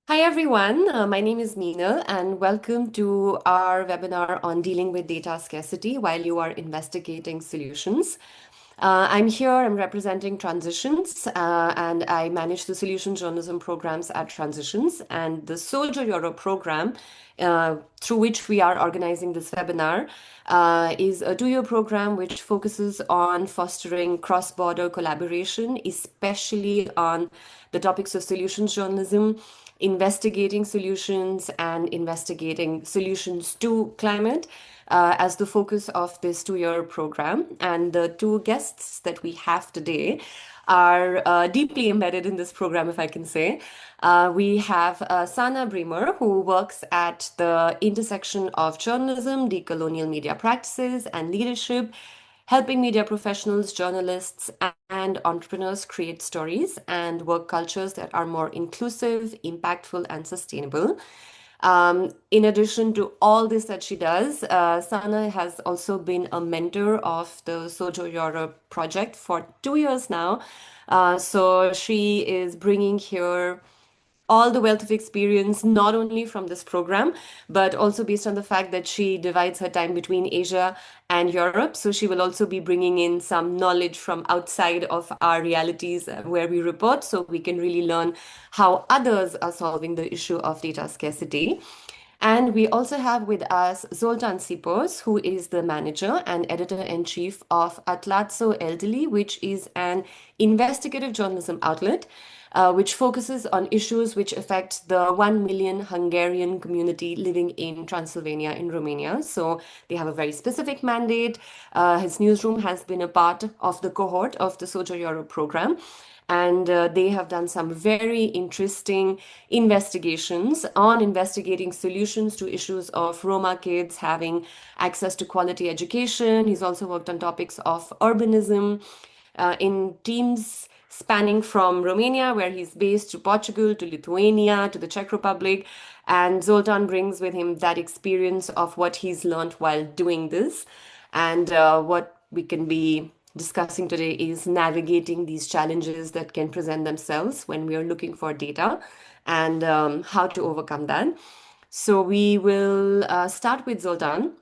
Hi everyone, my name is Nina and welcome to our webinar on dealing with data scarcity while you are investigating solutions. I'm representing Transitions and I manage the solution journalism programs at Transitions, and the SoJo Euro program through which we are organizing this webinar is a two-year program which focuses on fostering cross-border collaboration, especially on the topics of solutions journalism, investigating solutions and investigating solutions to climate as the focus of this two-year program. And the two guests that we have today are deeply embedded in this program, if I can say. We have Sanne Breimer, who works at the intersection of journalism, decolonial media practices, and leadership, helping media professionals, journalists, and entrepreneurs create stories and work cultures that are more inclusive, impactful, and sustainable. In addition to all this that she does, Sana has also been a mentor of the SoJo Europe project for 2 years now. So she is bringing here all the wealth of experience, not only from this program, but also based on the fact that she divides her time between Asia and Europe. So she will also be bringing in some knowledge from outside of our realities where we report, so we can really learn how others are solving the issue of data scarcity. And we also have with us Zoltan Sipos, who is the manager and editor-in-chief of Átlátszó Erdély, which is an investigative journalism outlet which focuses on issues which affect the 1 million Hungarian community living in Transylvania in Romania. So they have a very specific mandate. His newsroom has been a part of the cohort of the SoJo Europe program. And they have done some very interesting investigations on investigating solutions to issues of Roma kids having access to quality education. He's also worked on topics of urbanism in teams spanning from Romania, where he's based, to Portugal, to Lithuania, to the Czech Republic. And Zoltan brings with him that experience of what he's learned while doing this. And what we can be discussing today is navigating these challenges that can present themselves when we are looking for data and how to overcome that. So we will start with Zoltan,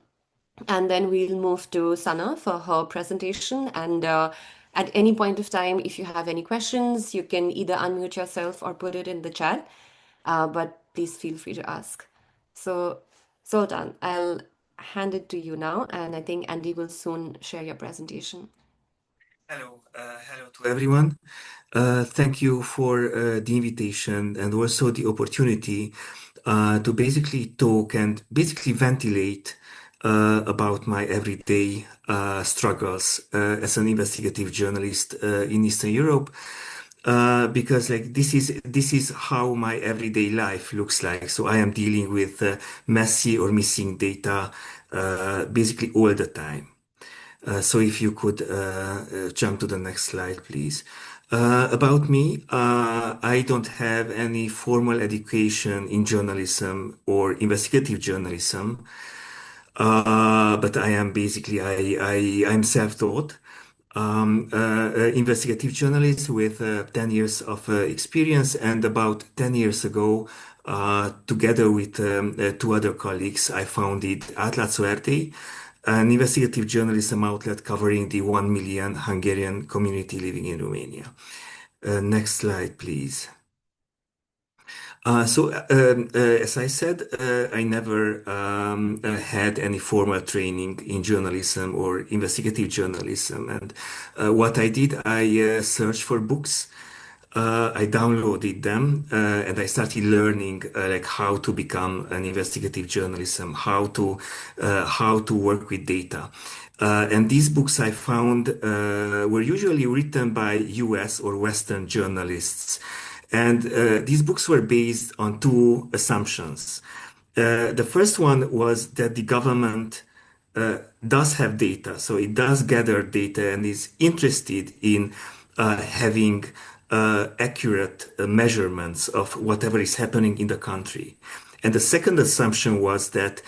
and then we'll move to Sana for her presentation. And at any point of time, if you have any questions, you can either unmute yourself or put it in the chat. But please feel free to ask. So, Zoltan, I'll hand it to you now, and I think Andy will soon share your presentation. Hello to everyone. Thank you for the invitation and also the opportunity to basically talk and basically ventilate about my everyday struggles as an investigative journalist in Eastern Europe. Because like this is how my everyday life looks like. So I am dealing with messy or missing data basically all the time. So if you could jump to the next slide, please. About me, I don't have any formal education in journalism or investigative journalism, but I am basically I'm self-taught investigative journalist with 10 years of experience, and about 10 years ago, together with two other colleagues, I founded Átlátszó Erdély, an investigative journalism outlet covering the 1 million Hungarian community living in Romania. Next slide, please. As I said, I never had any formal training in journalism or investigative journalism. And what I did, I searched for books. I downloaded them and I started learning like how to become an investigative journalism, how to work with data. And these books I found were usually written by US or Western journalists. And these books were based on two assumptions. The first one was that the government does have data, so it does gather data and is interested in having accurate measurements of whatever is happening in the country. And the second assumption was that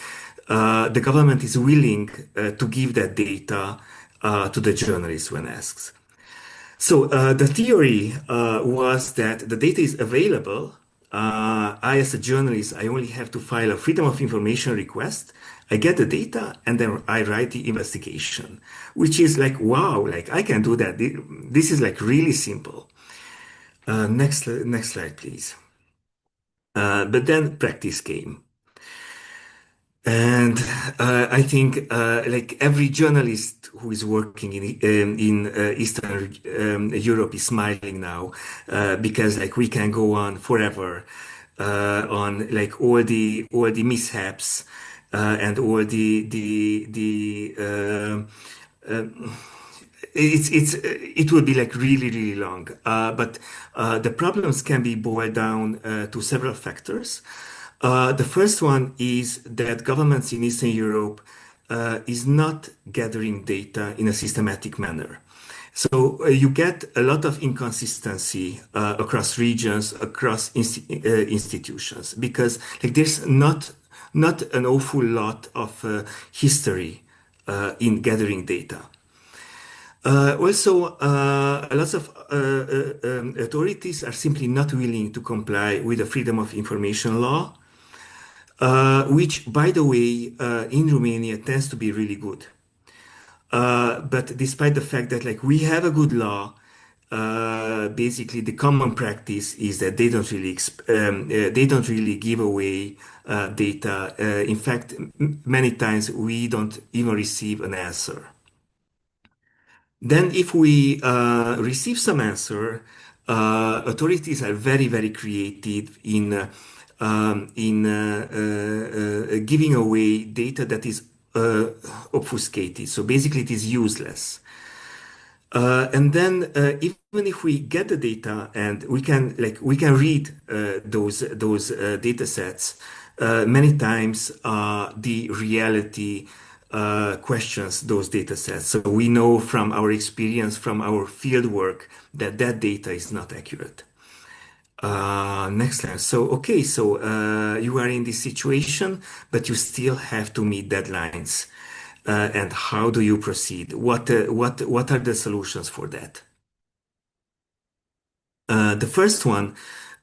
the government is willing to give that data to the journalists when asked. So the theory was that the data is available as a journalist, I only have to file a freedom of information request. I get the data and then I write the investigation, which is like, wow, like I can do that. This is like really simple. Next slide, please. But then practice came. And I think like every journalist who is working in Eastern Europe is smiling now because like we can go on forever on like all the mishaps and all it will be like really long. But the problems can be boiled down to several factors. The first one is that governments in Eastern Europe is not gathering data in a systematic manner. So you get a lot of inconsistency across regions, across institutions, because like there's not an awful lot of history in gathering data. Also, a lot of authorities are simply not willing to comply with the freedom of information law, which, by the way, in Romania tends to be really good. But despite the fact that like we have a good law, basically the common practice is that they don't really give away data. In fact, many times we don't even receive an answer. Then, if we receive some answer, authorities are very creative in giving away data that is obfuscated. So basically, it is useless. And then, even if we get the data and we can read those data sets, many times the reality questions those data sets. So we know from our experience, from our field work, that that data is not accurate. Next slide. So, okay, so you are in this situation, but you still have to meet deadlines. And how do you proceed? What are the solutions for that? The first one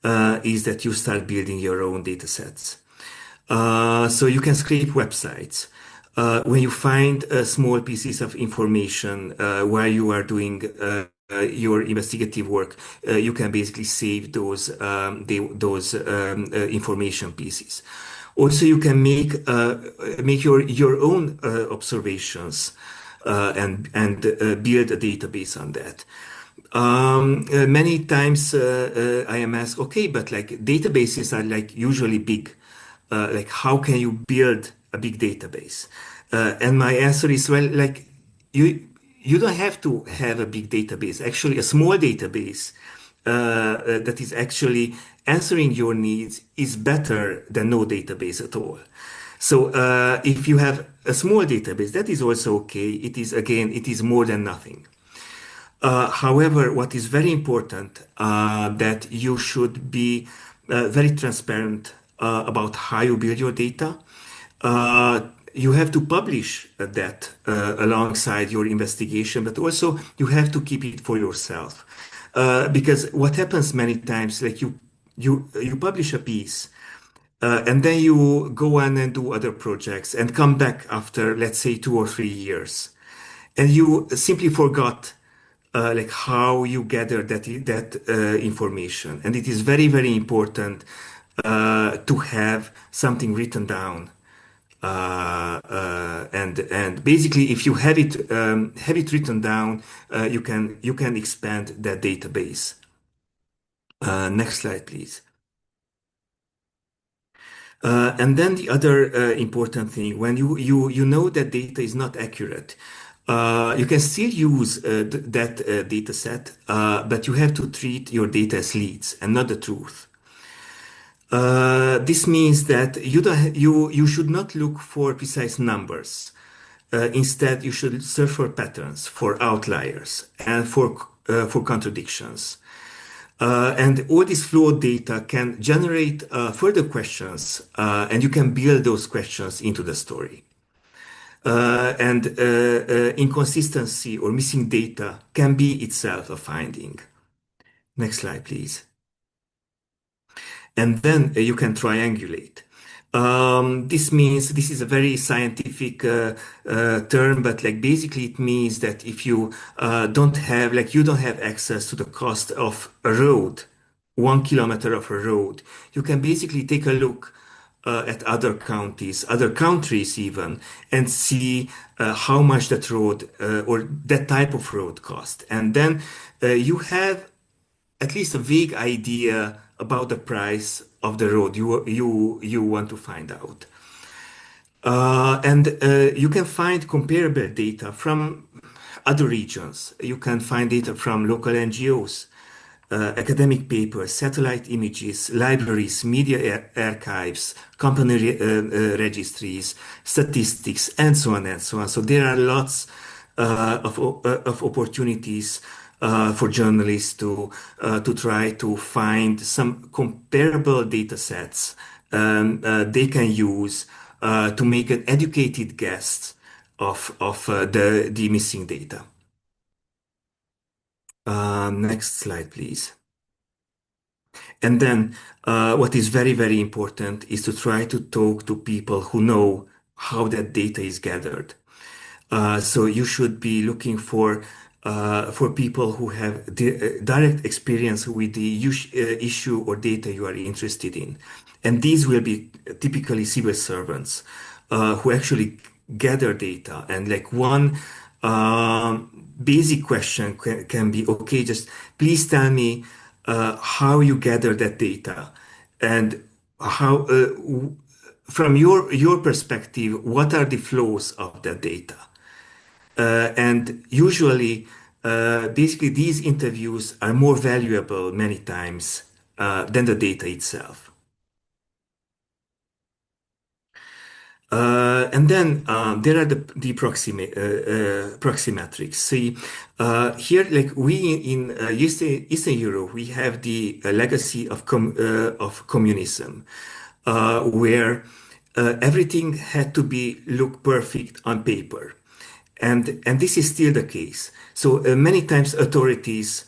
is that you start building your own data sets. So you can scrape websites. When you find small pieces of information while you are doing your investigative work, you can basically save those information pieces. Also, you can make your own observations and build a database on that. Many times I am asked, okay, but like databases are like usually big. Like how can you build a big database? And my answer is, well, like you don't have to have a big database. Actually, a small database that is actually answering your needs is better than no database at all. So if you have a small database, that is also okay. It is again, it is more than nothing. However, what is very important that you should be very transparent about how you build your data. You have to publish that alongside your investigation, but also you have to keep it for yourself. Because what happens many times, like you publish a piece, and then you go on and do other projects and come back after, let's say, 2 or 3 years, and you simply forgot like how you gather that information. And it is very important to have something written down. And basically, if you have it written down, you can expand that database. Next slide, please. And then the other important thing, when you know that data is not accurate, you can still use that data set, but you have to treat your data as leads and not the truth. This means that you should not look for precise numbers. Instead, you should search for patterns, for outliers, and for contradictions. And all this flawed data can generate further questions, and you can build those questions into the story. And inconsistency or missing data can be itself a finding. Next slide, please. and then you can triangulate. This means this is a very scientific term, but like basically it means that if you don't have like you don't have access to the cost of a road, 1 kilometer of a road, you can basically take a look at other counties, other countries even, and see how much that road or that type of road cost, and then you have at least a vague idea about the price of the road you want to find out. And you can find comparable data from other regions. You can find data from local NGOs, academic papers, satellite images, libraries, media archives, company registries, statistics, and so on and so on. So there are lots of opportunities for journalists to try to find some comparable data sets they can use to make an educated guess of the missing data. Next slide, please. And then what is very, very important is to try to talk to people who know how that data is gathered. So you should be looking for people who have direct experience with the issue or data you are interested in. And these will be typically civil servants who actually gather data. And like one basic question can be, okay, just please tell me how you gather that data and how, from your perspective, what are the flows of that data? And usually, basically, these interviews are more valuable many times than the data itself. And then there are the proximetrics. See, here, like we in Eastern Europe, we have the legacy of communism, where everything had to be look perfect on paper. And this is still the case. So many times authorities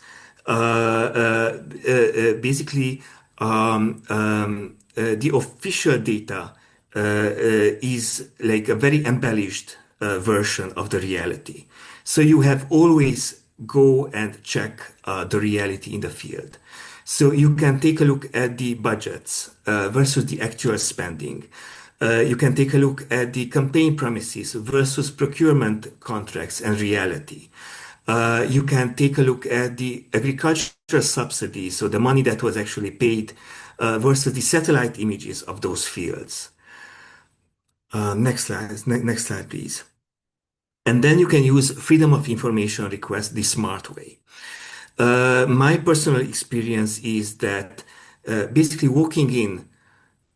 basically the official data is like a very embellished version of the reality. So you have always go and check the reality in the field. So you can take a look at the budgets versus the actual spending. You can take a look at the campaign promises versus procurement contracts and reality. You can take a look at the agricultural subsidies, so the money that was actually paid versus the satellite images of those fields. Next slide, please. And then you can use freedom of information request the smart way. My personal experience is that basically walking in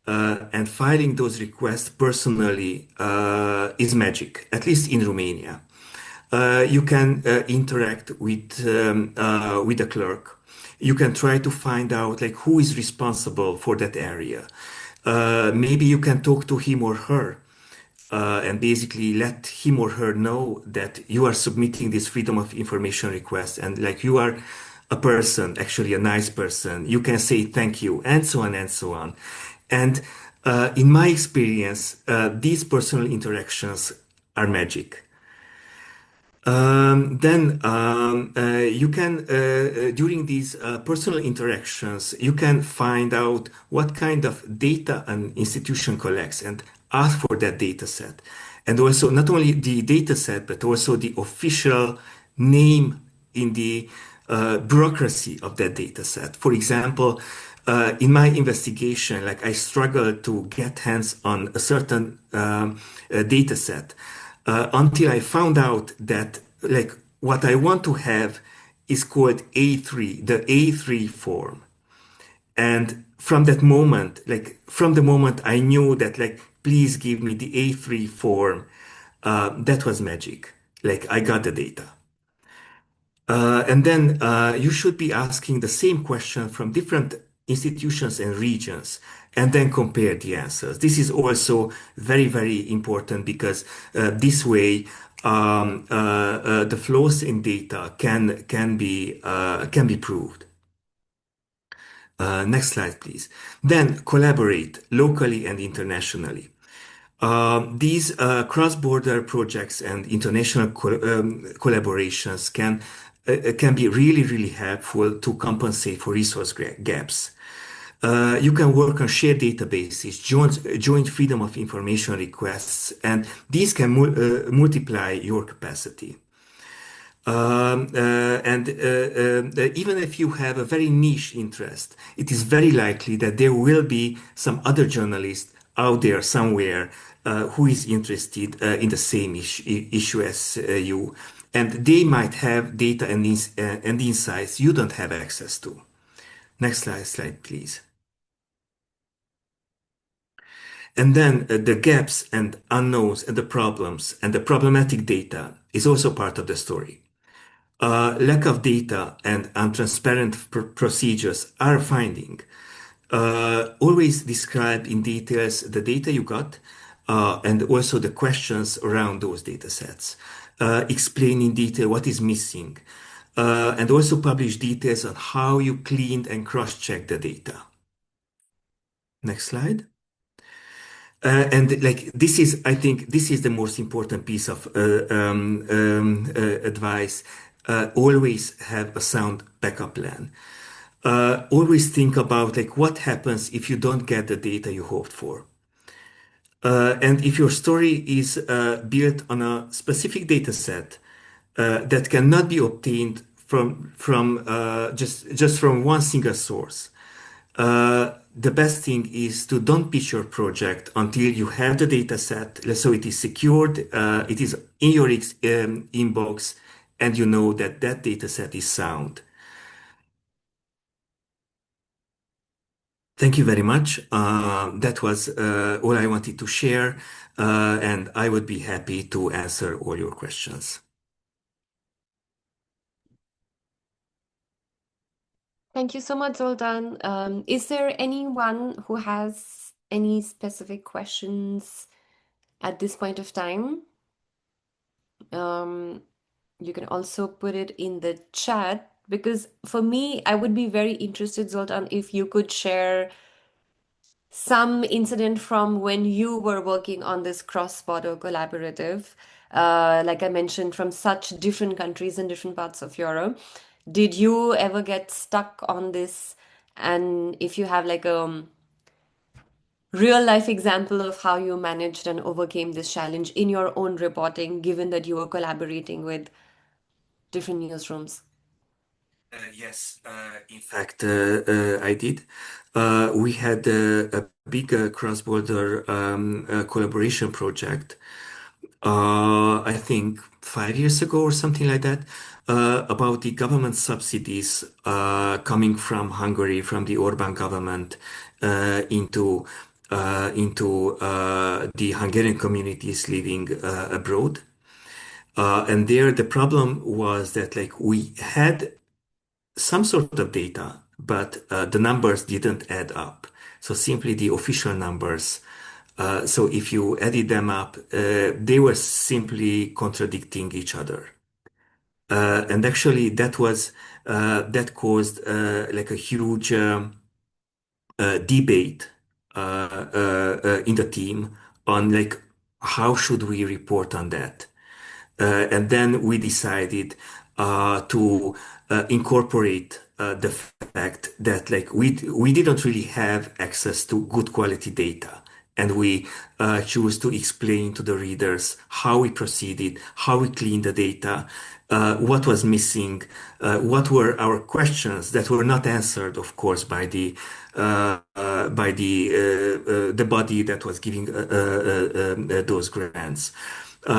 and filing those requests personally is magic, at least in Romania. You can interact with the clerk. You can try to find out like who is responsible for that area. Maybe you can talk to him or her and basically let him or her know that you are submitting this freedom of information request and like you are a person, actually a nice person. You can say thank you and so on and so on. And in my experience, these personal interactions are magic. You can, during these personal interactions, you can find out what kind of data an institution collects and ask for that data set. And also not only the data set, but also the official name in the bureaucracy of that data set. For example, in my investigation, like I struggled to get hands on a certain data set until I found out that like what I want to have is called A3, the A3 form. And from that moment, like from the moment I knew that like, please give me the A3 form, that was magic. Like I got the data. And then you should be asking the same question from different institutions and regions and then compare the answers. This is also very, very important because this way the flaws in data can be proved. Next slide, please. Then collaborate locally and internationally. These cross-border projects and international collaborations can be really, really helpful to compensate for resource gaps. You can work on shared databases, joint freedom of information requests, and these can multiply your capacity. Even if you have a very niche interest, it is very likely that there will be some other journalist out there somewhere who is interested in the same issue as you, and they might have data and insights you don't have access to. Next slide, please. And then the gaps and unknowns and the problems and the problematic data is also part of the story. Lack of data and untransparent procedures are a finding. Always describe in details the data you got and also the questions around those data sets. Explain in detail what is missing and also publish details on how you cleaned and cross-checked the data. Next slide. And like this is, I think this is the most important piece of advice. Always have a sound backup plan. Always think about like what happens if you don't get the data you hoped for. And if your story is built on a specific data set that cannot be obtained from just from one single source, the best thing is to don't pitch your project until you have the data set, so it is secured, it is in your inbox, and you know that that data set is sound. Thank you very much. That was all I wanted to share, and I would be happy to answer all your questions. Thank you so much, Zoltan. Is there anyone who has any specific questions at this point of time? You can also put it in the chat because for me, I would be very interested, Zoltan, if you could share some incident from when you were working on this cross-border collaborative, like I mentioned, from such different countries in different parts of Europe. Did you ever get stuck on this? And if you have like a real life example of how you managed and overcame this challenge in your own reporting, given that you were collaborating with different newsrooms. Yes, in fact, I did. We had a big cross-border collaboration project, I think 5 years ago or something like that, about the government subsidies coming from Hungary, from the Orbán government, into the Hungarian communities living abroad. And there, the problem was that like we had some sort of data, but the numbers didn't add up. So simply the official numbers. So if you added them up, they were simply contradicting each other. And actually, that caused like a huge debate in the team on like how should we report on that. And then we decided to incorporate the fact that like we didn't really have access to good quality data. And we choose to explain to the readers how we proceeded, how we cleaned the data, what was missing, what were our questions that were not answered, of course, by the body that was giving those grants.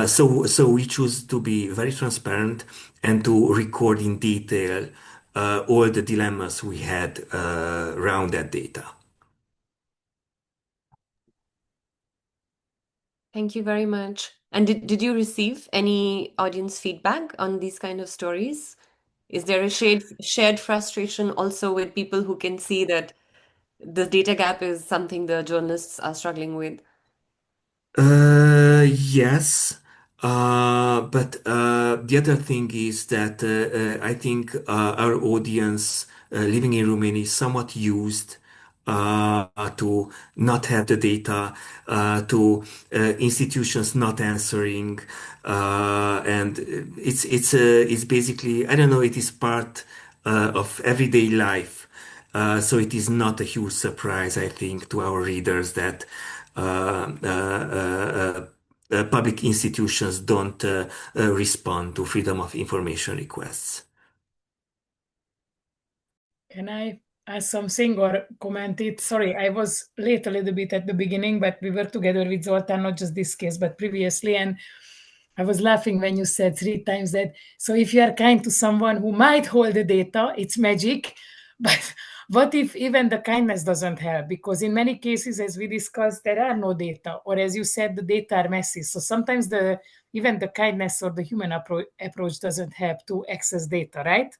So we choose to be very transparent and to record in detail all the dilemmas we had around that data. Thank you very much. And did you receive any audience feedback on these kind of stories? Is there a shared frustration also with people who can see that the data gap is something the journalists are struggling with? Yes. But the other thing is that I think our audience living in Romania is somewhat used to not have the data, to institutions not answering, and it's basically, I don't know, it is part of everyday life. So it is not a huge surprise, I think, to our readers that public institutions don't respond to freedom of information requests. Can I ask something or comment it? Sorry, I was late a little bit at the beginning, but we were together with Zoltan, not just this case, but previously. And I was laughing when you said 3 times that. So if you are kind to someone who might hold the data, it's magic. But what if even the kindness doesn't help? Because in many cases, as we discussed, there are no data, or as you said, the data are messy. So sometimes even the kindness or the human approach doesn't help to access data, right?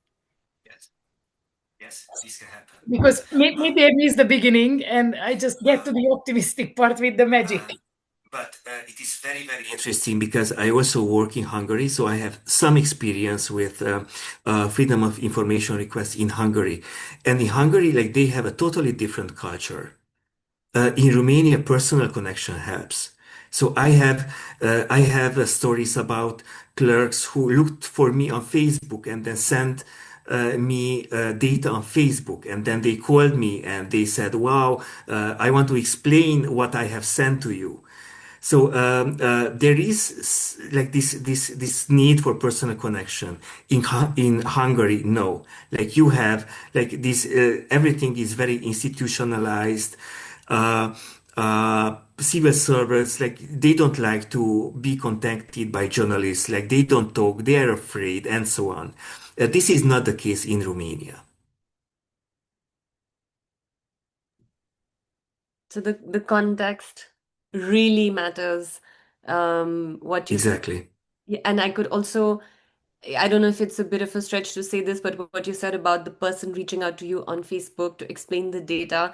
Yes, yes, this can happen. Because maybe I missed the beginning and I just get to the optimistic part with the magic. But it is very, very interesting because I also work in Hungary, so I have some experience with freedom of information requests in Hungary. And in Hungary, like they have a totally different culture. In Romania, personal connection helps. So I have stories about clerks who looked for me on Facebook and then sent me data on Facebook, and then they called me and they said, "Wow, I want to explain what I have sent to you." So there is like this need for personal connection in Hungary. No, like you have like this. Everything is very institutionalized. Uh, Civil servants, like they don't like to be contacted by journalists. Like they don't talk. They are afraid, and so on. This is not the case in Romania. So the context really matters. What you said, Exactly. yeah, and I could also, I don't know if it's a bit of a stretch to say this, but what you said about the person reaching out to you on Facebook to explain the data,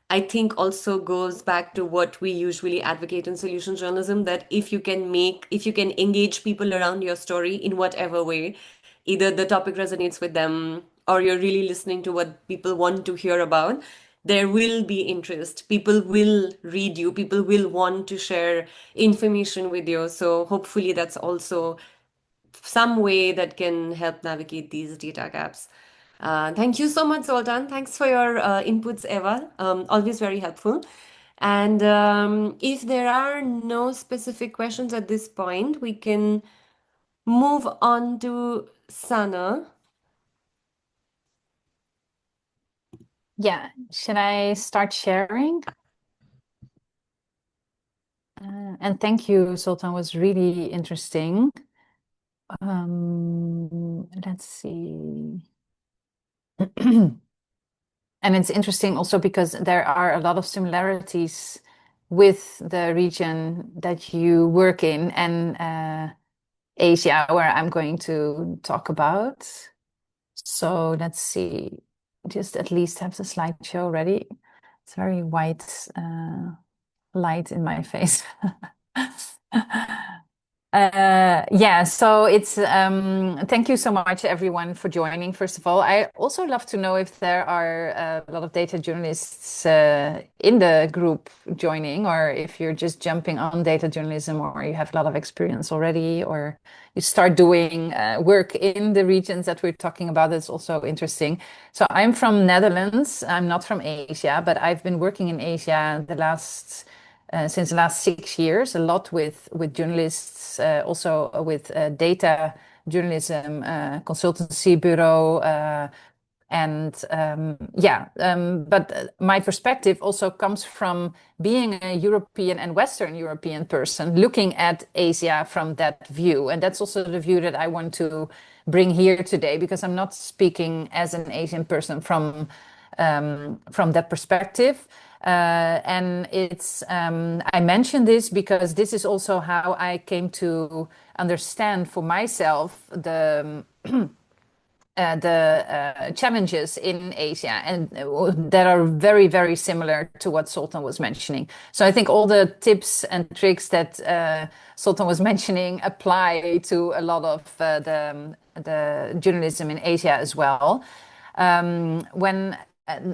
I think also goes back to what we usually advocate in solution journalism, that if you can engage people around your story in whatever way, either the topic resonates with them or you're really listening to what people want to hear about, there will be interest. People will read you, people will want to share information with you. So hopefully that's also some way that can help navigate these data gaps. Thank you so much, Zoltan. Thanks for your inputs, Eva. Always very helpful. And if there are no specific questions at this point, we can move on to Sanne. Yeah, should I start sharing? And thank you, Sultan, was really interesting. Let's see. And it's interesting also because there are a lot of similarities with the region that you work in and Asia, where I'm going to talk about. So let's see, just at least have the slideshow ready. It's very white light in my face. Yeah, so it's thank you so much everyone for joining. First of all, I also love to know if there are a lot of data journalists in the group joining, or if you're just jumping on data journalism, or you have a lot of experience already, or you start doing work in the regions that we're talking about. That's also interesting. So I'm from Netherlands. I'm not from Asia, but I've been working in Asia since the last 6 years, a lot with journalists, also with data journalism, consultancy bureau, but my perspective also comes from being a European and Western European person looking at Asia from that view. And that's also the view that I want to bring here today, because I'm not speaking as an Asian person from that perspective. And it's I mention this because this is also how I came to understand for myself the challenges in Asia, and that are very, very similar to what Zoltan was mentioning. So I think all the tips and tricks that Zoltan was mentioning apply to a lot of the journalism in Asia as well. When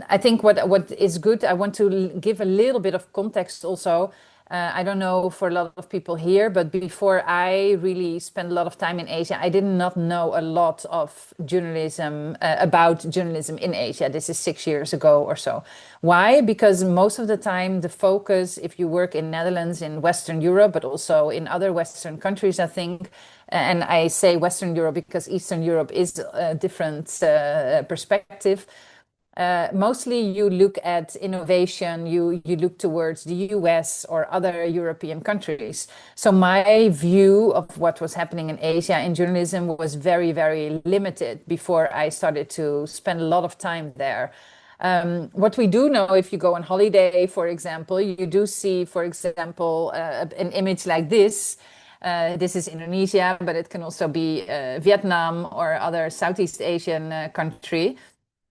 I think what is good, I want to give a little bit of context also. I don't know for a lot of people here, but before I really spent a lot of time in Asia, I did not know a lot of journalism, about journalism in Asia. This is 6 years ago or so. Why? Because most of the time, the focus, if you work in Netherlands, in Western Europe, but also in other Western countries, I think, and I say Western Europe because Eastern Europe is a different perspective. Mostly you look at innovation, you look towards the US or other European countries. So my view of what was happening in Asia in journalism was very, very limited before I started to spend a lot of time there. What we do know, if you go on holiday, for example, you do see, for example, an image like this. This is Indonesia, but it can also be Vietnam or other Southeast Asian country.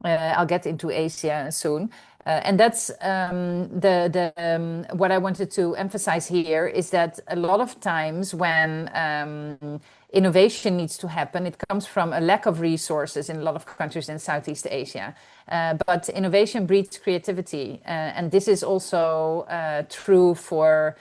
I'll get into Asia soon. And that's what I wanted to emphasize here is that a lot of times when innovation needs to happen, it comes from a lack of resources in a lot of countries in Southeast Asia. But innovation breeds creativity. And this is also true for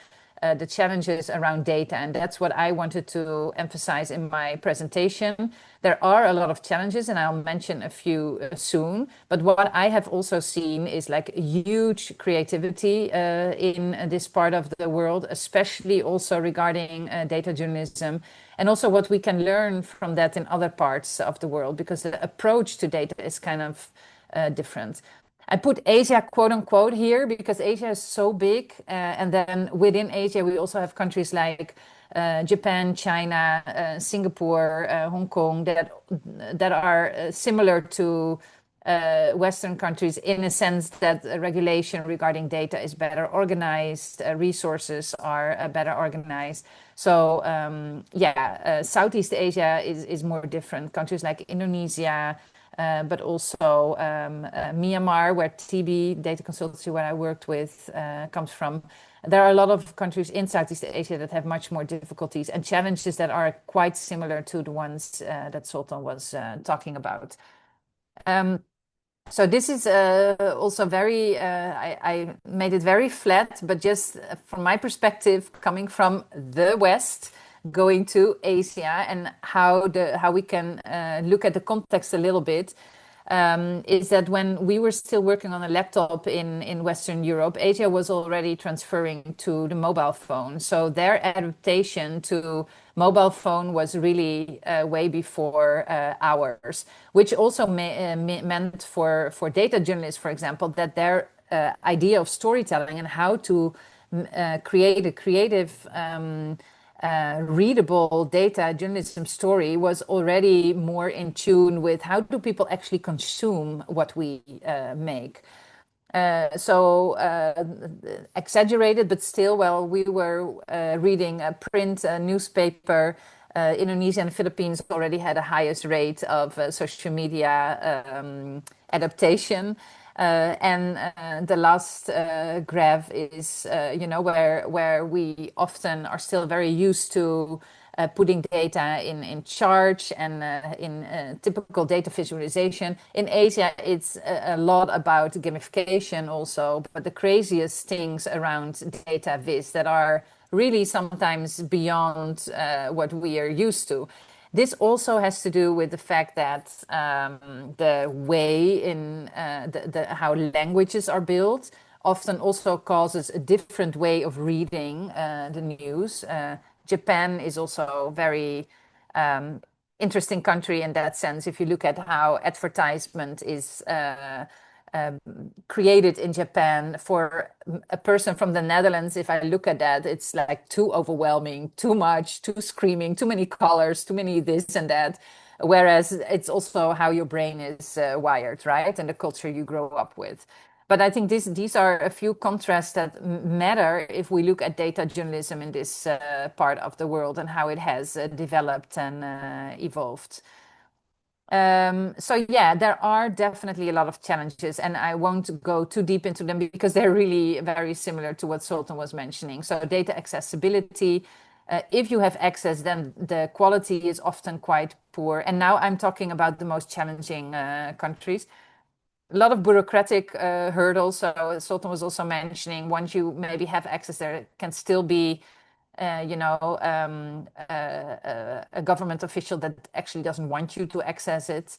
the challenges around data. And that's what I wanted to emphasize in my presentation. There are a lot of challenges, and I'll mention a few soon. But what I have also seen is like huge creativity in this part of the world, especially also regarding data journalism, and also what we can learn from that in other parts of the world, because the approach to data is kind of different. I put Asia quote unquote here because Asia is so big. And then within Asia, we also have countries like Japan, China, Singapore, Hong Kong that are similar to Western countries in a sense that regulation regarding data is better organized, resources are better organized. So Southeast Asia is more different. Countries like Indonesia, but also Myanmar, where TB Data Consultancy, where I worked with, comes from. There are a lot of countries in Southeast Asia that have much more difficulties and challenges that are quite similar to the ones that Zoltan was talking about. So this is also very, I made it very flat, but just from my perspective, coming from the West, going to Asia, and how we can look at the context a little bit, is that when we were still working on a laptop in Western Europe, Asia was already transferring to the mobile phone. So their adaptation to mobile phone was really way before ours, which also meant for data journalists, for example, that their idea of storytelling and how to create a creative readable data journalism story was already more in tune with how do people actually consume what we make. So exaggerated, but still, well, we were reading a print newspaper. Indonesia and Philippines already had the highest rate of social media adaptation. And the last graph is, where we often are still very used to putting data in charts and in typical data visualization. In Asia, it's a lot about gamification also, but the craziest things around data viz that are really sometimes beyond what we are used to. This also has to do with the fact that the way in how languages are built often also causes a different way of reading the news. Japan is also a very interesting country in that sense. If you look at how advertisement is created in Japan, for a person from the Netherlands, if I look at that, it's like too overwhelming, too much, too screaming, too many colors, too many this and that. Whereas it's also how your brain is wired, right? And the culture you grow up with. But I think these are a few contrasts that matter if we look at data journalism in this part of the world and how it has developed and evolved. So yeah, there are definitely a lot of challenges, and I won't go too deep into them because they're really very similar to what Zoltan was mentioning. So data accessibility, if you have access, then the quality is often quite poor. And now I'm talking about the most challenging countries. A lot of bureaucratic hurdles. So Sultan was also mentioning once you maybe have access, there can still be, a government official that actually doesn't want you to access it.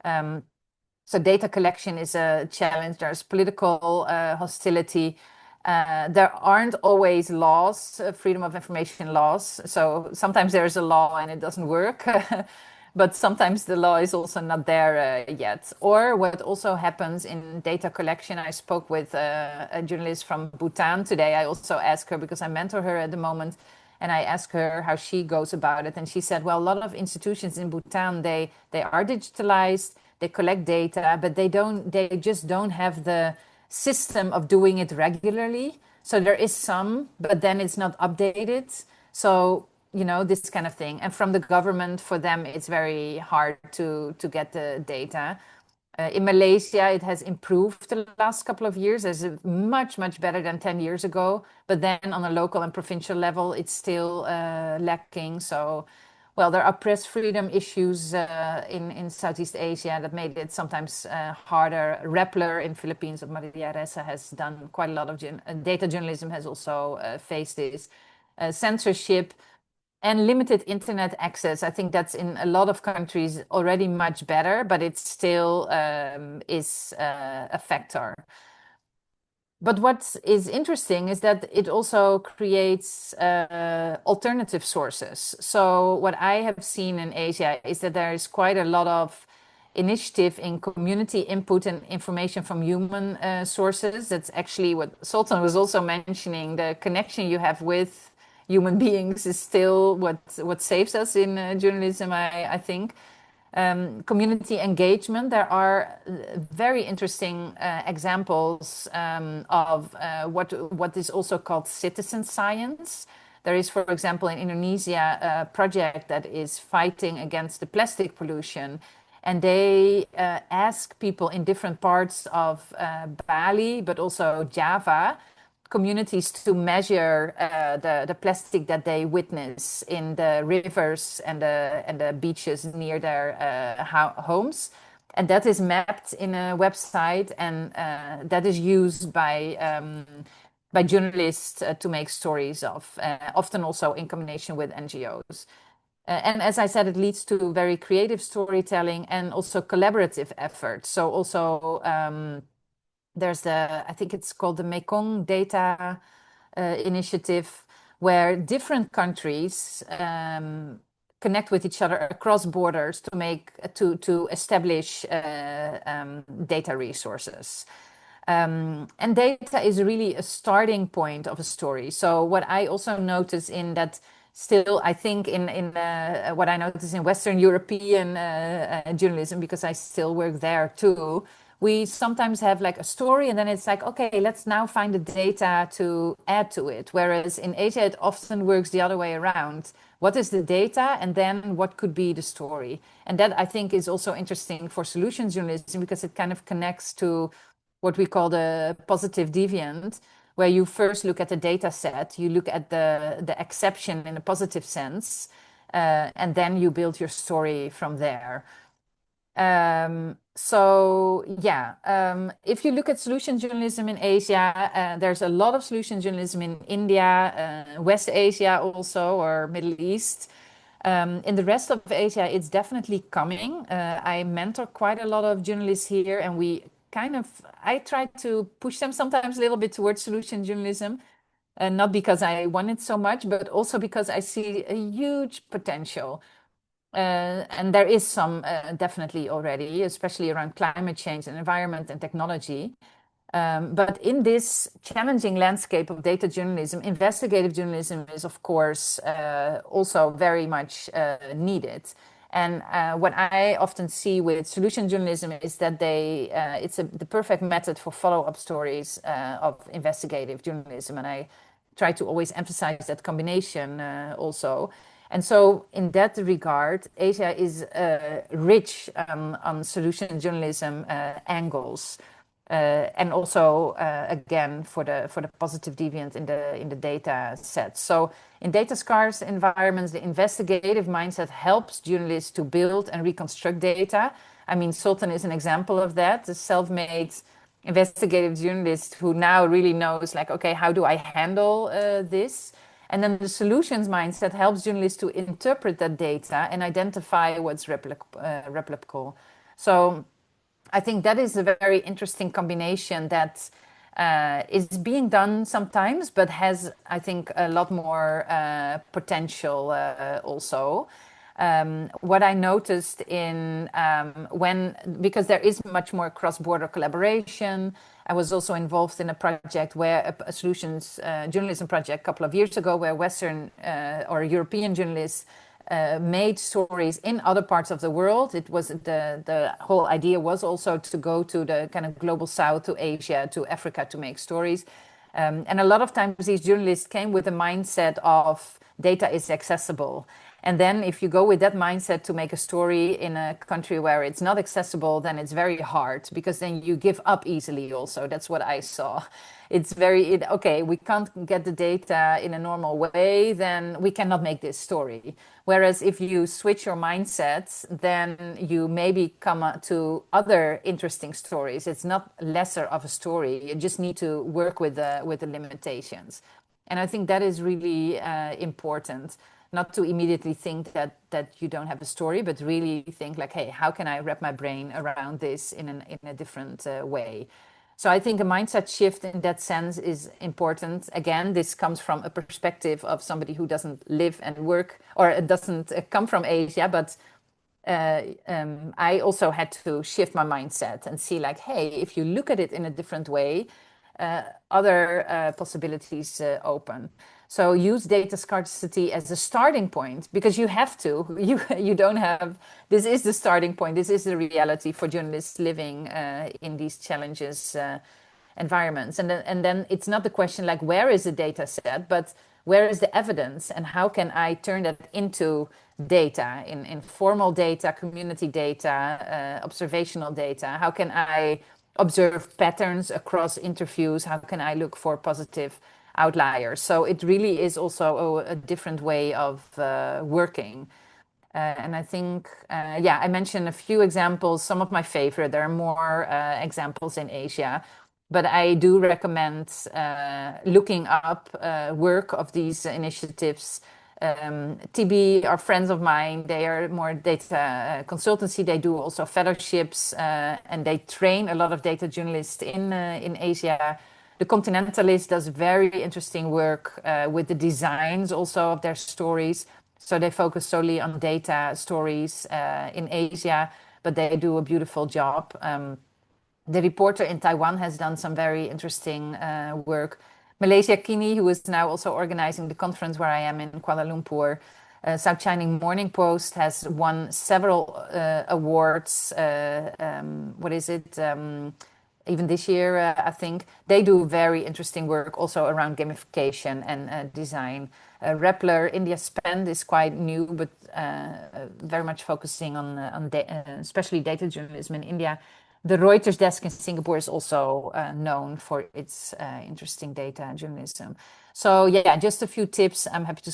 So data collection is a challenge. There's political hostility. There aren't always laws, freedom of information laws. So sometimes there's a law and it doesn't work. But sometimes the law is also not there yet. Or what also happens in data collection, I spoke with a journalist from Bhutan today. I also asked her, because I mentor her at the moment, and I asked her how she goes about it. And she said, well, a lot of institutions in Bhutan, they are digitalized, they collect data, but they just don't have the system of doing it regularly. So there is some, but then it's not updated. So this kind of thing. And from the government, for them, it's very hard to get the data. In Malaysia, it has improved the last couple of years. It's much, much better than 10 years ago. But then on a local and provincial level, it's still lacking. So, well, there are press freedom issues in Southeast Asia that made it sometimes harder. Rappler in Philippines of Maria Ressa has done quite a lot of data journalism has also faced this. Censorship and limited internet access. I think that's in a lot of countries already much better, but it still is a factor. But what is interesting is that it also creates alternative sources. So what I have seen in Asia is that there is quite a lot of initiative in community input and information from human sources. That's actually what Sultan was also mentioning. The connection you have with human beings is still what saves us in journalism, I think. Community engagement. There are very interesting examples of what is also called citizen science. There is, for example, in Indonesia, a project that is fighting against the plastic pollution. And they ask people in different parts of Bali, but also Java, communities to measure the plastic that they witness in the rivers and the beaches near their homes. And that is mapped in a website, and that is used by journalists to make stories of, often also in combination with NGOs. And as I said, it leads to very creative storytelling and also collaborative efforts. So also there's I think it's called the Mekong Data Initiative, where different countries connect with each other across borders to establish data resources. And data is really a starting point of a story. So what I also notice in that, still, I think in what I notice in Western European journalism, because I still work there too, we sometimes have like a story and then it's like, okay, let's now find the data to add to it. Whereas in Asia, it often works the other way around. What is the data and then what could be the story? And that I think is also interesting for solutions journalism, because it kind of connects to what we call the positive deviant, where you first look at the data set, you look at the exception in a positive sense, and then you build your story from there. If you look at solution journalism in Asia, there's a lot of solution journalism in India, West Asia also, or Middle East. In the rest of Asia, it's definitely coming. I mentor quite a lot of journalists here, and I try to push them sometimes a little bit towards solution journalism. Not because I want it so much, but also because I see a huge potential. And there is some definitely already, especially around climate change and environment and technology. But in this challenging landscape of data journalism, investigative journalism is, of course, also very much needed. And what I often see with solution journalism is that it's the perfect method for follow-up stories of investigative journalism. And I try to always emphasize that combination also. And so, in that regard, Asia is rich on solution journalism angles, and also again for the positive deviant in the data set. So, in data scarce environments, the investigative mindset helps journalists to build and reconstruct data. I mean, Sultan is an example of that, the self-made investigative journalist who now really knows, like, okay, how do I handle this? And then the solutions mindset helps journalists to interpret that data and identify what's replicable. So I think that is a very interesting combination that is being done sometimes, but has, I think, a lot more potential also. What I noticed in because there is much more cross-border collaboration. I was also involved in a project where a solutions journalism project a couple of years ago, where Western or European journalists made stories in other parts of the world. It was the whole idea was also to go to the kind of global south, to Asia, to Africa, to make stories. And a lot of times these journalists came with a mindset of data is accessible. And then if you go with that mindset to make a story in a country where it's not accessible, then it's very hard, because then you give up easily also. That's what I saw. It's okay, we can't get the data in a normal way, then we cannot make this story. Whereas if you switch your mindset, then you maybe come to other interesting stories. It's not lesser of a story. You just need to work with the limitations. And I think that is really important. Not to immediately think that you don't have a story, but really think like, hey, how can I wrap my brain around this in a different way? So I think a mindset shift in that sense is important. Again, this comes from a perspective of somebody who doesn't live and work, or doesn't come from Asia, but I also had to shift my mindset and see like, hey, if you look at it in a different way, other possibilities open. So use data scarcity as a starting point, because you have to. You don't have. This is the starting point. This is the reality for journalists living in these challenges environments. And then it's not the question like where is the data set, but where is the evidence, and how can I turn that into data, in formal data, community data, observational data? How can I observe patterns across interviews? How can I look for positive outliers? So it really is also a different way of working. And I think, I mentioned a few examples, some of my favorite. There are more examples in Asia, but I do recommend looking up work of these initiatives. TB are friends of mine. They are more data consultancy. They do also fellowships, and they train a lot of data journalists in Asia. The Continentalist does very interesting work with the designs also of their stories. So they focus solely on data stories in Asia, but they do a beautiful job. The Reporter in Taiwan has done some very interesting work. Malaysia Kini, who is now also organizing the conference where I am in Kuala Lumpur. South China Morning Post has won several awards. What is it? Even this year, I think. They do very interesting work also around gamification and design. Rappler, India Spend is quite new, but very much focusing on especially data journalism in India. The Reuters desk in Singapore is also known for its interesting data journalism. So yeah, just a few tips. I'm happy to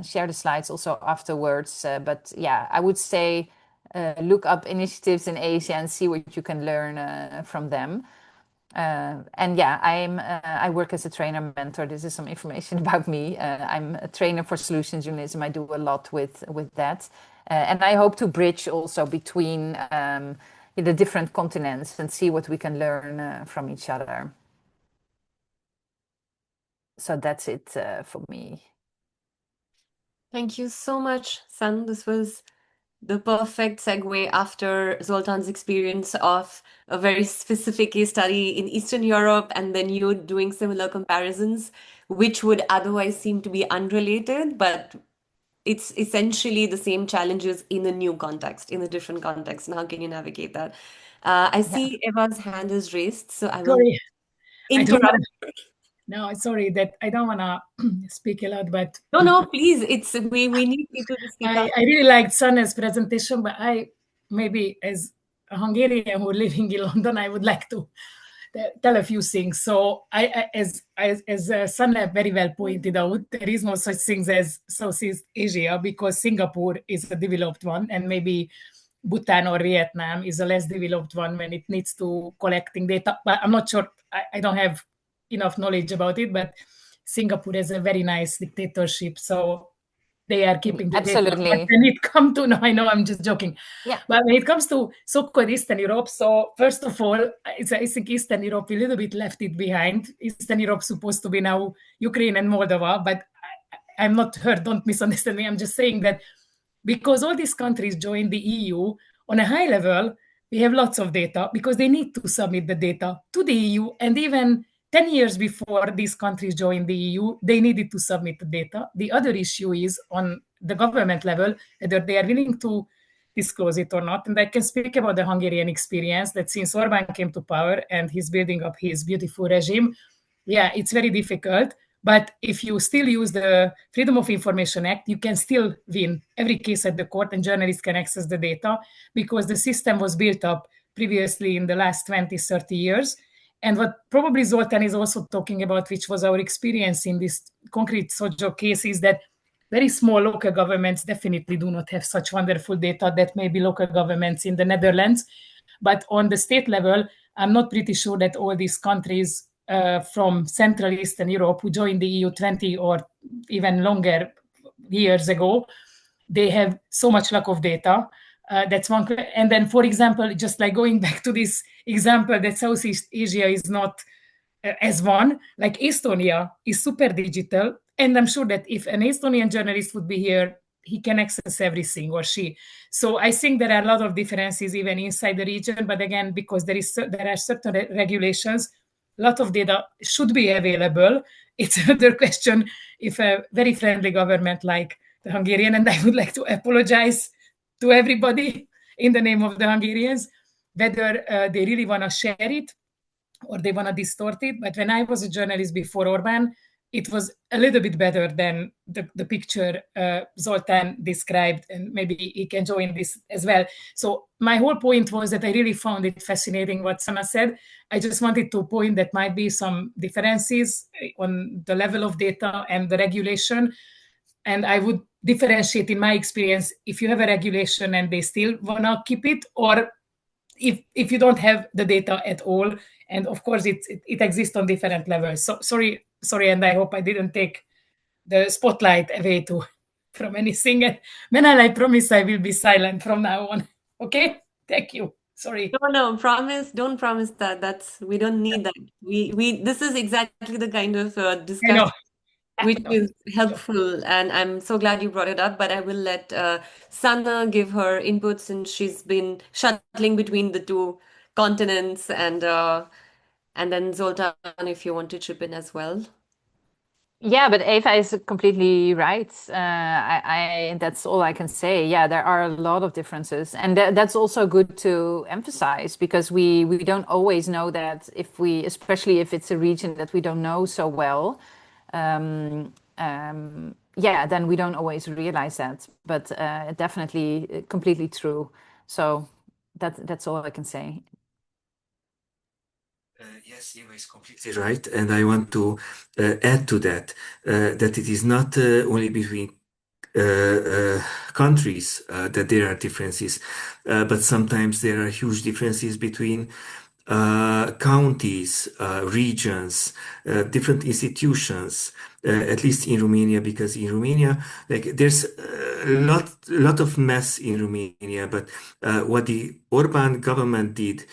share the slides also afterwards. But yeah, I would say look up initiatives in Asia and see what you can learn from them. And yeah, I work as a trainer mentor. This is some information about me. I'm a trainer for solution journalism. I do a lot with that. And I hope to bridge also between the different continents and see what we can learn from each other. So that's it for me. Thank you so much, San. This was the perfect segue after Zoltan's experience of a very specific case study in Eastern Europe, and then you doing similar comparisons, which would otherwise seem to be unrelated, but it's essentially the same challenges in a new context, in a different context. And how can you navigate that? I see Eva's hand is raised, so I will Sorry, I don't interrupt. know. No, sorry that I don't want to speak a lot, but No, please. We need people to speak up. I really liked Sanne's presentation, but I maybe as a Hungarian who living in London, I would like to tell a few things. So as Sanne very well pointed out, there is no such things as Southeast Asia because Singapore is a developed one, and maybe Bhutan or Vietnam is a less developed one when it needs to collecting data. But I'm not sure. I don't have enough knowledge about it, but Singapore has a very nice dictatorship, so they are keeping the data. But Absolutely. when it comes to, no, I know I'm just joking. Yeah. But when it comes to so-called Eastern Europe, so first of all, I think Eastern Europe a little bit left it behind. Eastern Europe supposed to be now Ukraine and Moldova, but I'm not hurt. Don't misunderstand me. I'm just saying that because all these countries joined the EU on a high level, we have lots of data because they need to submit the data to the EU. And even 10 years before these countries joined the EU, they needed to submit the data. The other issue is on the government level, whether they are willing to disclose it or not. And I can speak about the Hungarian experience that since Orban came to power and he's building up his beautiful regime, yeah, it's very difficult. But if you still use the Freedom of Information Act, you can still win every case at the court and journalists can access the data because the system was built up previously in the last 20, 30 years. And what probably Zoltan is also talking about, which was our experience in this concrete SoJo case, is that very small local governments definitely do not have such wonderful data that maybe local governments in the Netherlands. But on the state level, I'm not pretty sure that all these countries from Central Eastern Europe who joined the EU 20 or even longer years ago, they have so much lack of data. That's one. And then, for example, just like going back to this example that Southeast Asia is not as one, like Estonia is super digital. And I'm sure that if an Estonian journalist would be here, he can access everything or she. So I think there are a lot of differences even inside the region. But again, because there are certain regulations, a lot of data should be available. It's another question if a very friendly government like the Hungarian, and I would like to apologize to everybody in the name of the Hungarians, whether they really want to share it or they want to distort it. But when I was a journalist before Orban, it was a little bit better than the picture Zoltan described, and maybe he can join this as well. So my whole point was that I really found it fascinating what Sanne said. I just wanted to point that might be some differences on the level of data and the regulation. And I would differentiate in my experience if you have a regulation and they still want to keep it, or if you don't have the data at all. And of course, it exists on different levels. So sorry, and I hope I didn't take the spotlight away from anything. And Menal, I promise I will be silent from now on. Okay? Thank you. Sorry. No, promise. Don't promise that. We don't need that. This is exactly the kind of discussion which is helpful, and I'm so glad you brought it up. But I will let Sanne give her input since she's been shuttling between the two continents, and then Zoltan, if you want to chip in as well. Yeah, but Eva is completely right. That's all I can say. Yeah, there are a lot of differences, and that's also good to emphasize because we don't always know that especially if it's a region that we don't know so well. Yeah, then we don't always realize that, but definitely completely true. So that's all I can say. Yes, Eva is completely right, and I want to add to that that it is not only between countries that there are differences, but sometimes there are huge differences between counties, regions, different institutions, at least in Romania, because in Romania, like there's a lot of mess in Romania, but what the Orban government did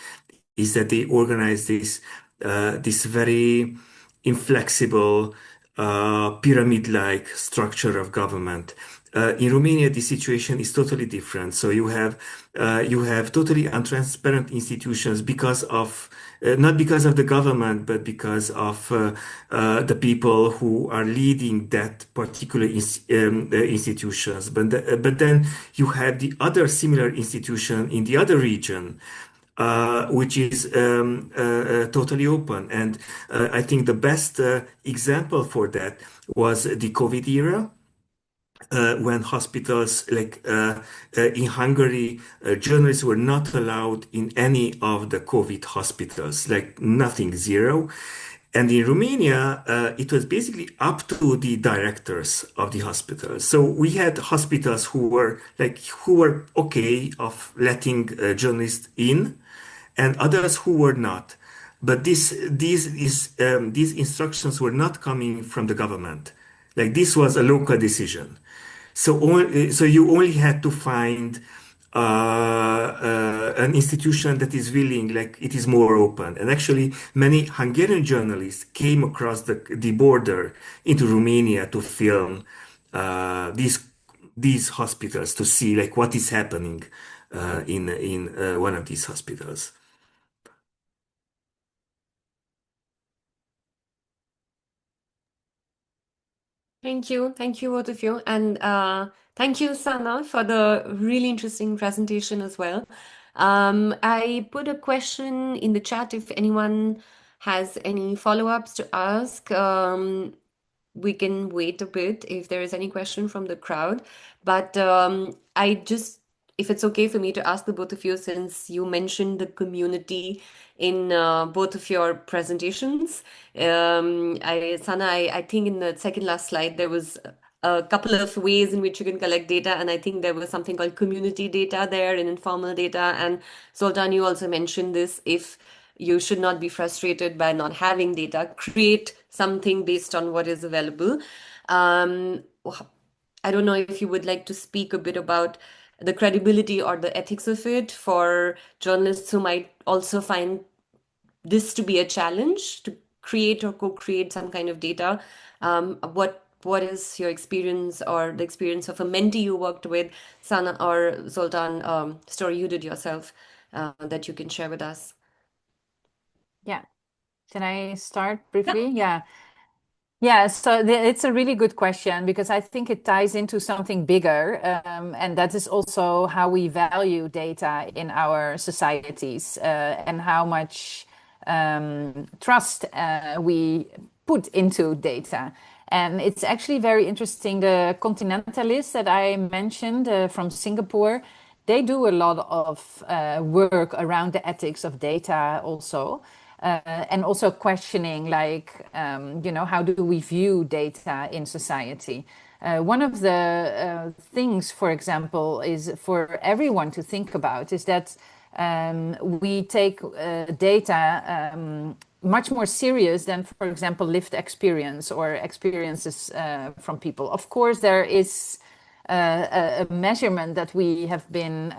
is that they organized this very inflexible pyramid-like structure of government. In Romania, the situation is totally different. So you have totally untransparent institutions because of not because of the government, but because of the people who are leading that particular institutions. But then you have the other similar institution in the other region which is totally open. And I think the best example for that was the COVID era. When hospitals, in Hungary, journalists were not allowed in any of the COVID hospitals, like nothing, zero. And in Romania, it was basically up to the directors of the hospitals. So we had hospitals who were okay of letting journalists in, and others who were not. But these instructions were not coming from the government. Like this was a local decision. So you only had to find an institution that is willing, like it is more open. And actually, many Hungarian journalists came across the border into Romania to film these hospitals to see like what is happening in one of these hospitals. Thank you both of you, and thank you, Sana, for the really interesting presentation as well. I put a question in the chat if anyone has any follow-ups to ask. We can wait a bit if there is any question from the crowd. But if it's okay for me to ask the both of you, since you mentioned the community in both of your presentations. Sana, I think in the second last slide, there was a couple of ways in which you can collect data, and I think there was something called community data there and informal data. And Zoltan, you also mentioned this. If you should not be frustrated by not having data, create something based on what is available. I don't know if you would like to speak a bit about the credibility or the ethics of it for journalists who might also find this to be a challenge to create or co-create some kind of data. What is your experience or the experience of a mentee you worked with, Sana or Zoltan, story you did yourself that you can share with us? Yeah. Can I start briefly? Yeah. Yeah, so it's a really good question because I think it ties into something bigger, and that is also how we value data in our societies and how much trust we put into data. And it's actually very interesting. The Continentalists that I mentioned from Singapore, they do a lot of work around the ethics of data also. And also questioning, how do we view data in society? One of the things, for example, is for everyone to think about is that we take data much more serious than, for example, lived experience or experiences from people. Of course, there is a measurement that we have been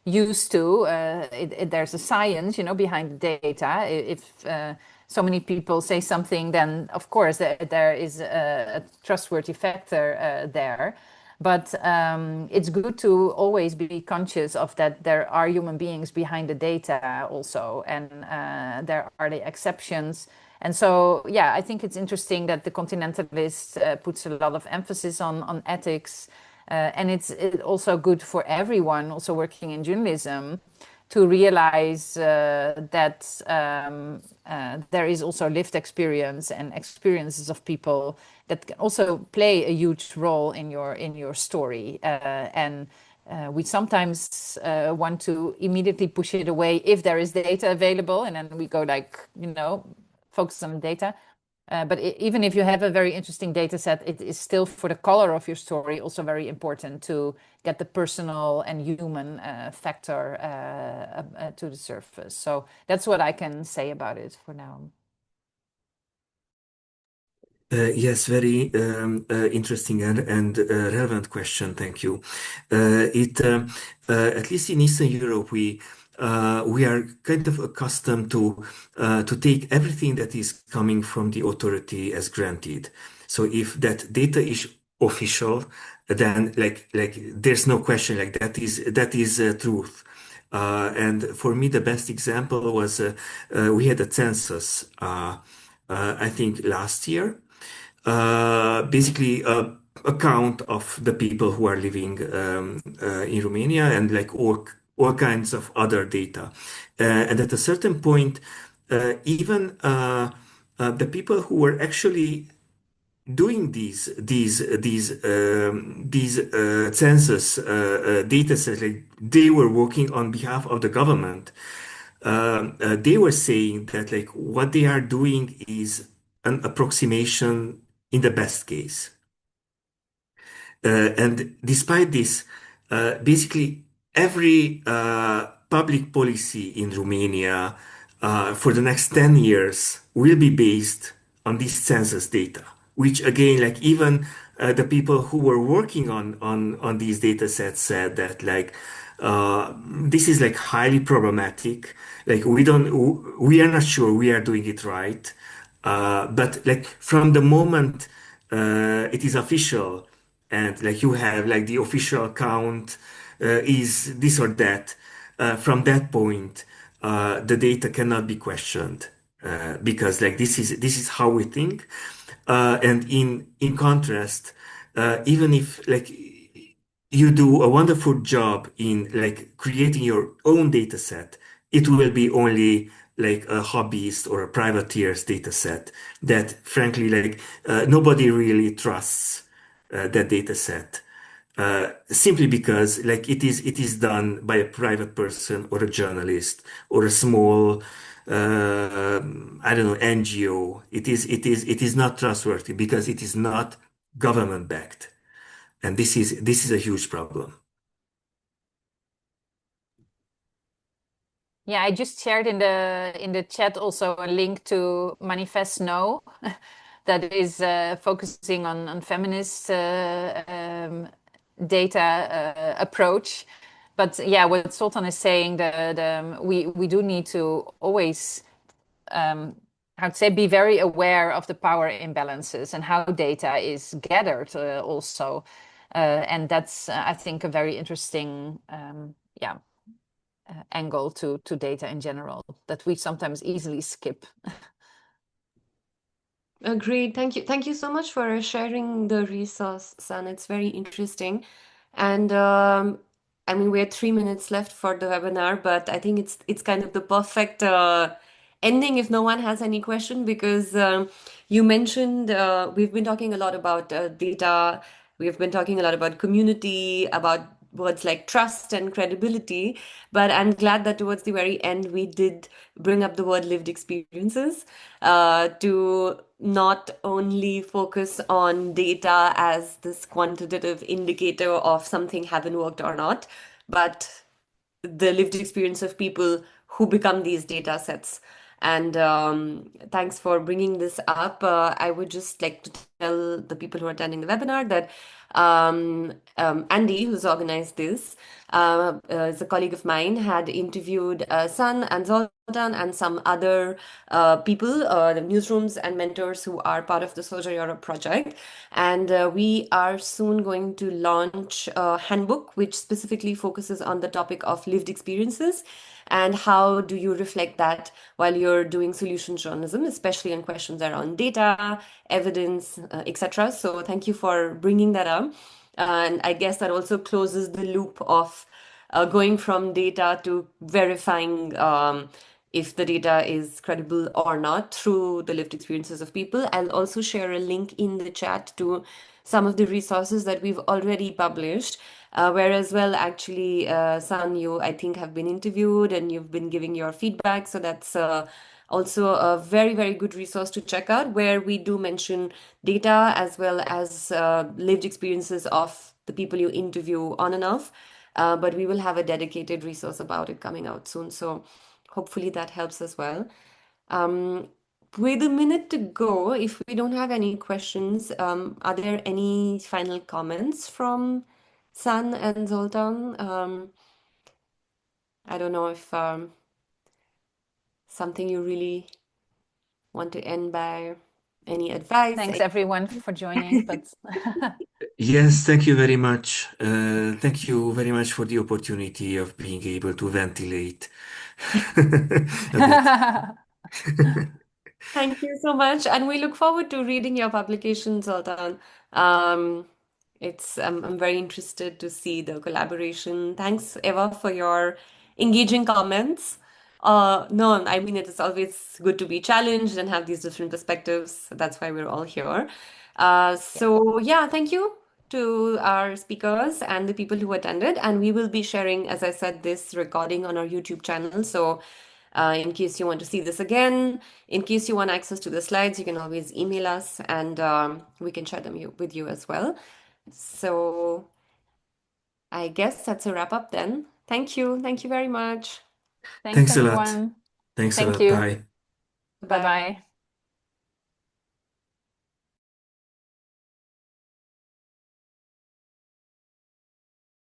used to. There's a science, behind the data. If so many people say something, then of course there is a trustworthy factor there. But it's good to always be conscious of that there are human beings behind the data also, and there are the exceptions. And so, yeah, I think it's interesting that the Continentalist puts a lot of emphasis on ethics. And it's also good for everyone also working in journalism to realize that there is also lived experience and experiences of people that can also play a huge role in your story. And we sometimes want to immediately push it away if there is data available, and then we go focus on the data. But even if you have a very interesting data set, it is still for the color of your story also very important to get the personal and human factor to the surface. So that's what I can say about it for now. Yes, very interesting and relevant question. Thank you. At least in Eastern Europe, we are kind of accustomed to take everything that is coming from the authority as granted. So if that data is official, then there's no question, like that is truth. And for me, the best example was we had a census, I think last year. Basically, a count of the people who are living in Romania, and like all all kinds of other data. And at a certain point, even the people who were actually doing these census data sets, like they were working on behalf of the government. They were saying that like what they are doing is an approximation in the best case. And despite this, basically every public policy in Romania for the next 10 years will be based on this census data, which again, like even the people who were working on these data sets said that like this is like highly problematic. Like we are not sure we are doing it right. But like from the moment it is official and like you have like the official account is this or that, from that point the data cannot be questioned because like this is how we think. And in contrast, even if like you do a wonderful job in like creating your own data set, it will be only like a hobbyist or a privateer's data set that frankly like nobody really trusts that data set. Simply because like it is done by a private person or a journalist or a small I don't know NGO. It is not trustworthy because it is not government backed. And this is a huge problem. Yeah, I just shared in the chat also a link to Manifest No, that is focusing on feminist data approach. But yeah, what Sultan is saying, we do need to always, how to say, be very aware of the power imbalances and how data is gathered also. And that's, I think, a very interesting, yeah, angle to data in general that we sometimes easily skip. Great. Thank you. Thank you so much for sharing the resource, San. It's very interesting. And I mean, we have 3 minutes left for the webinar, but I think it's kind of the perfect ending if no one has any question, because you mentioned we've been talking a lot about data. We've been talking a lot about community, about words like trust and credibility. But I'm glad that towards the very end we did bring up the word lived experiences to not only focus on data as this quantitative indicator of something having worked or not, but the lived experience of people who become these data sets. And thanks for bringing this up. I would just like to tell the people who are attending the webinar that Andy, who's organized this, is a colleague of mine, had interviewed San and Zoltan and some other people, the newsrooms and mentors who are part of the SoJo Europe project. And we are soon going to launch a handbook which specifically focuses on the topic of lived experiences and how do you reflect that while you're doing solution journalism, especially on questions around data, evidence, etc. So thank you for bringing that up. And I guess that also closes the loop of going from data to verifying if the data is credible or not through the lived experiences of people. I'll also share a link in the chat to some of the resources that we've already published, where as well, actually, San, you, I think, have been interviewed and you've been giving your feedback. So that's also a very, very good resource to check out, where we do mention data as well as lived experiences of the people you interview on and off. But we will have a dedicated resource about it coming out soon. So hopefully that helps as well. With a minute to go, if we don't have any questions, are there any final comments from San and Zoltan? I don't know if something you really want to end by, any advice? Thanks everyone for joining. But Yes, thank you very much. Thank you very much for the opportunity of being able to ventilate a bit. Thank you so much. And we look forward to reading your publication, Zoltan. I'm very interested to see the collaboration. Thanks, Eva, for your engaging comments. No, I mean, it is always good to be challenged and have these different perspectives. That's why we're all here. So yeah, thank you to our speakers and the people who attended. And we will be sharing, as I said, this recording on our YouTube channel. So in case you want to see this again, in case you want access to the slides, you can always email us and we can share them with you as well. So I guess that's a wrap up then. Thank you. Thank you very much. Thanks, Thanks a lot. everyone. Thanks a Thank lot. you. Bye. Bye. Bye-bye.